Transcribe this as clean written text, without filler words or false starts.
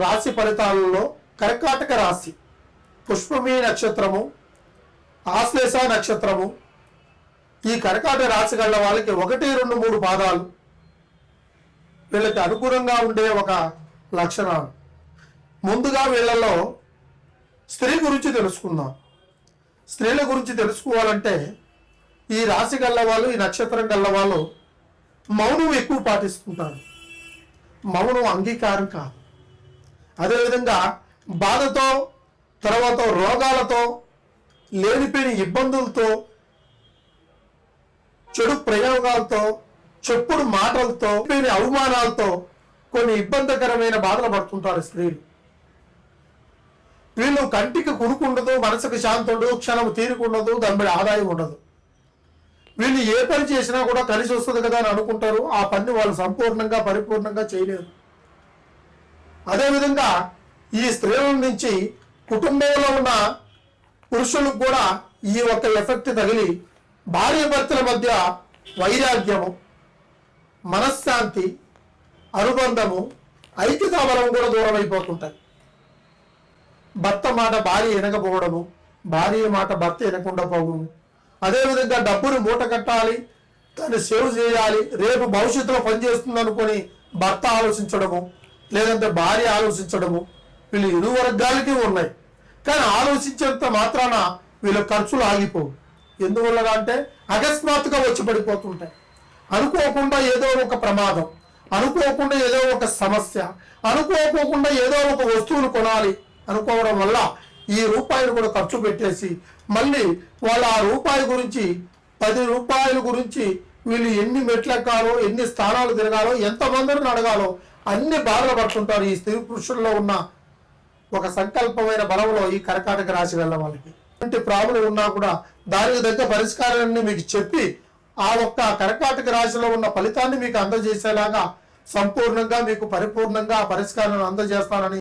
రాశి ఫలితాలలో కర్కాటక రాశి పుష్పమీ నక్షత్రము, ఆశ్లేష నక్షత్రము, ఈ కర్కాటక రాశి గల వాళ్ళకి 1, 2, 3 పాదాలు వీళ్ళకి అనుకూలంగా ఉండే ఒక లక్షణాలు. ముందుగా వీళ్ళలో స్త్రీ గురించి తెలుసుకుందాం. స్త్రీల గురించి తెలుసుకోవాలంటే ఈ రాశి గల్ల వాళ్ళు, ఈ నక్షత్రం గల్ల వాళ్ళు మౌనం ఎక్కువ పాటిస్తుంటారు. మౌనం అంగీకారం కాదు. అదేవిధంగా బాధతో, తర్వాత రోగాలతో, లేనిపోయిన ఇబ్బందులతో, చెడు ప్రయోగాలతో, చెప్పుడు మాటలతో, అవమానాలతో కొన్ని ఇబ్బందికరమైన బాధలు పడుతుంటారు స్త్రీలు. వీళ్ళు కంటికి కునుకుండదు, మనసుకు శాంతి ఉండదు, క్షణం తీరుకుండదు, దాని ఆదాయం ఉండదు. వీళ్ళు ఏ పని చేసినా కూడా కలిసి వస్తుంది కదా అని అనుకుంటారు. ఆ పని వాళ్ళు సంపూర్ణంగా పరిపూర్ణంగా చేయలేరు. అదేవిధంగా ఈ స్త్రీల నుంచి కుటుంబంలో ఉన్న పురుషులకు కూడా ఈ ఒక్క ఎఫెక్ట్ తగిలి భార్య భర్తల మధ్య వైరాగ్యము, మనశ్శాంతి, అనుబంధము, ఐక్యతా బలం కూడా దూరం అయిపోతుంటాయి. భర్త మాట భార్య వినకపోవడము, భార్య మాట భర్త వినకుండా పోవడము. అదేవిధంగా డబ్బును మూట కట్టాలి, దాన్ని సేవ్ చేయాలి, రేపు భవిష్యత్తులో పనిచేస్తుంది అనుకొని భర్త ఆలోచించడము, లేదంటే భార్య ఆలోచించడము, వీళ్ళు ఇరు వర్గాలకి ఉన్నాయి. కానీ ఆలోచించేంత మాత్రాన వీళ్ళ ఖర్చులు ఆగిపోవు. ఎందువల్ల అంటే అకస్మాత్తుగా వచ్చి పడిపోతుంటాయి. అనుకోకుండా ఏదో ఒక ప్రమాదం, అనుకోకుండా ఏదో ఒక సమస్య, అనుకోకుండా ఏదో ఒక వస్తువులు కొనాలి అనుకోవడం వల్ల ఈ రూపాయలు కూడా ఖర్చు పెట్టేసి మళ్ళీ వాళ్ళు ఆ రూపాయి గురించి, 10 రూపాయల గురించి వీళ్ళు ఎన్ని మెట్లెక్కాలో, ఎన్ని స్థానాలు తిరగాలో, ఎంతమందిని అడగాలో అన్ని బాధలు పడుతుంటారు. ఈ స్త్రీ పురుషుల్లో ఉన్న ఒక సంకల్పమైన బలంలో ఈ కర్కాటక రాశి గల వాళ్ళకి ఎలాంటి ప్రాబ్లం ఉన్నా కూడా దానికి దగ్గర పరిష్కారాన్ని మీకు చెప్పి ఆ ఒక్క కర్కాటక రాశిలో ఉన్న ఫలితాన్ని మీకు అందజేసేలాగా సంపూర్ణంగా మీకు పరిపూర్ణంగా పరిష్కారాన్ని అందజేస్తానని